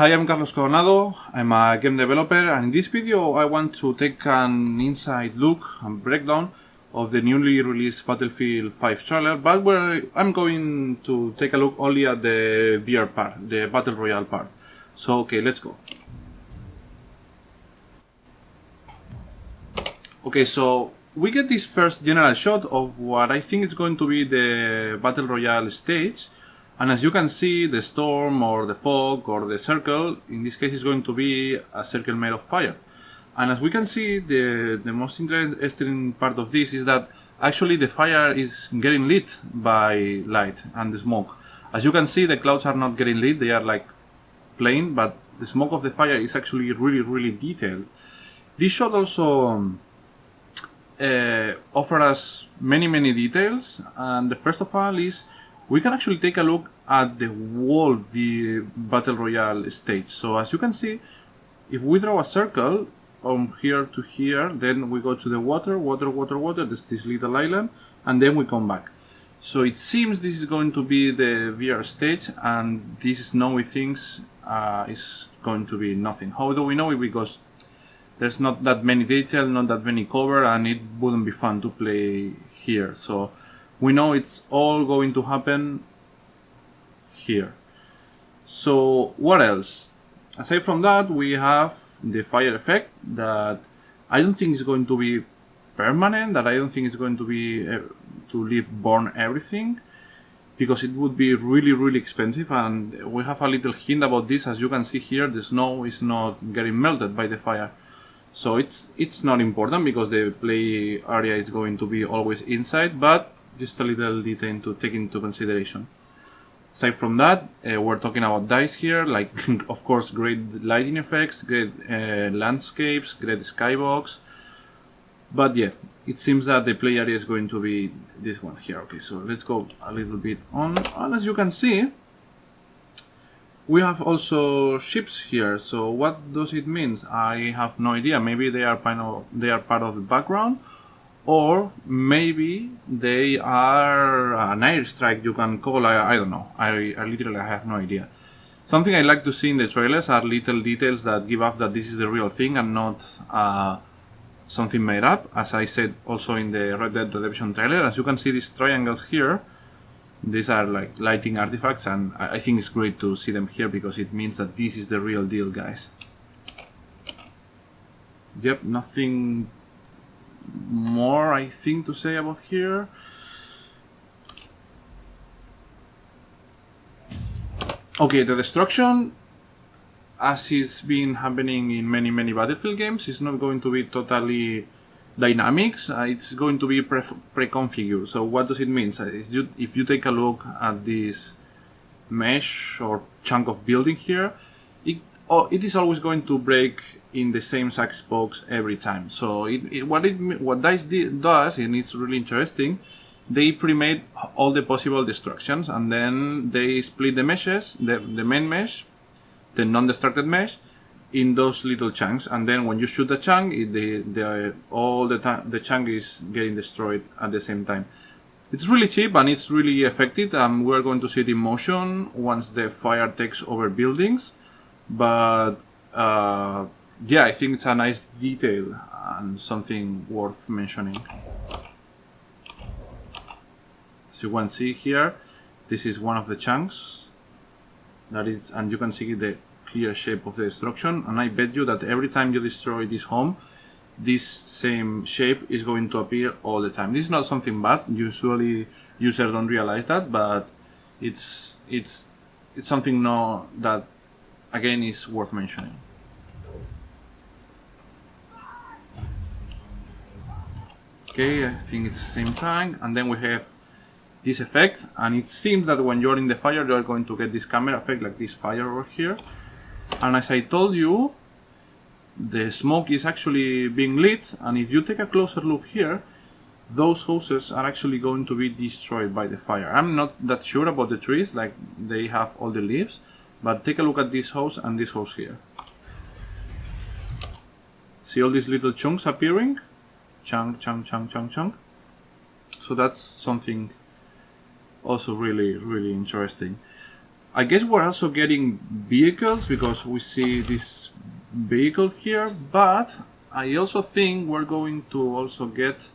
Hi, I'm Carlos Coronado. I'm a game developer, and in this video I want to take an inside look and breakdown of the newly released Battlefield 5 trailer, but where I'm going to take a look only at the VR part, the Battle Royale part. So okay, let's go. Okay, so we get this first general shot of what I think is going to be the Battle Royale stage. And as you can see, the storm or the fog or the circle, in this case is going to be a circle made of fire. And as we can see, the most interesting part of this is that actually the fire is getting lit by light and the smoke. As you can see, the clouds are not getting lit, they are like plain, but the smoke of the fire is actually really detailed. This shot also offers us many details, and the first of all is we can actually take a look at the whole Battle Royale stage. So as you can see, if we draw a circle from here to here, then we go to the water, there's this little island, and then we come back. So it seems this is going to be the VR stage, and this snowy things is going to be nothing. How do we know it? Because there's not that many detail, not that many cover, and it wouldn't be fun to play here. So we know it's all going to happen here. So what else? Aside from that, we have the fire effect that I don't think is going to be permanent, that I don't think it's going to be to burn everything, because it would be really expensive, and we have a little hint about this. As you can see here, the snow is not getting melted by the fire. So it's not important because the play area is going to be always inside, but just a little detail to take into consideration. Aside from that, we're talking about dice here, like of course great lighting effects, great landscapes, great skybox. But yeah, it seems that the play area is going to be this one here. Okay, so let's go a little bit on. And as you can see, we have also ships here. So what does it mean? I have no idea. Maybe they are part of the background, or maybe they are an airstrike you can call. I don't know. I literally have no idea. Something I like to see in the trailers are little details that give off that this is the real thing and not something made up. As I said also in the Red Dead Redemption trailer, as you can see these triangles here, these are like lighting artifacts, and I think it's great to see them here because it means that this is the real deal, guys. Yep, nothing more I think to say about here. Okay, the destruction, as it's been happening in many Battlefield games, is not going to be totally dynamics. It's going to be pre-configured. So what does it mean? If you take a look at this mesh or chunk of building here, it is always going to break in the same exact box every time. So what DICE does, and it's really interesting, they pre-made all the possible destructions, and then they split the meshes, the main mesh, the non-destructed mesh, in those little chunks, and then when you shoot the chunk, all the chunk is getting destroyed at the same time. It's really cheap and it's really effective, and we're going to see it in motion once the fire takes over buildings. But yeah, I think it's a nice detail and something worth mentioning. As you can see here, this is one of the chunks that is, and you can see the clear shape of the destruction, and I bet you that every time you destroy this home, this same shape is going to appear all the time. This is not something bad. Usually users don't realize that, but it's something that again is worth mentioning. Okay, I think it's the same time, and then we have this effect, and it seems that when you're in the fire, you're going to get this camera effect, like this fire over here. And as I told you, the smoke is actually being lit, and if you take a closer look here, those houses are actually going to be destroyed by the fire. I'm not that sure about the trees, like they have all the leaves, but take a look at this house and this house here. See all these little chunks appearing? Chunk. So that's something also really interesting. I guess we're also getting vehicles because we see this vehicle here, but I also think we're going to also get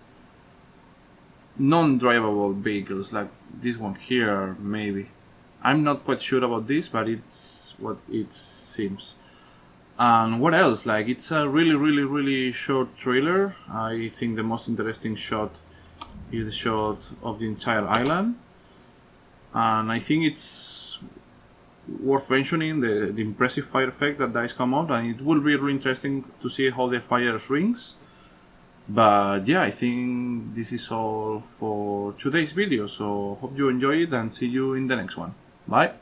non-drivable vehicles like this one here, maybe. I'm not quite sure about this, but it's what it seems. And what else? Like, it's a really short trailer. I think the most interesting shot is the shot of the entire island, and I think it's worth mentioning the impressive fire effect that does come out, and it will be really interesting to see how the fire rings. But yeah, I think this is all for today's video, so hope you enjoy it and see you in the next one. Bye!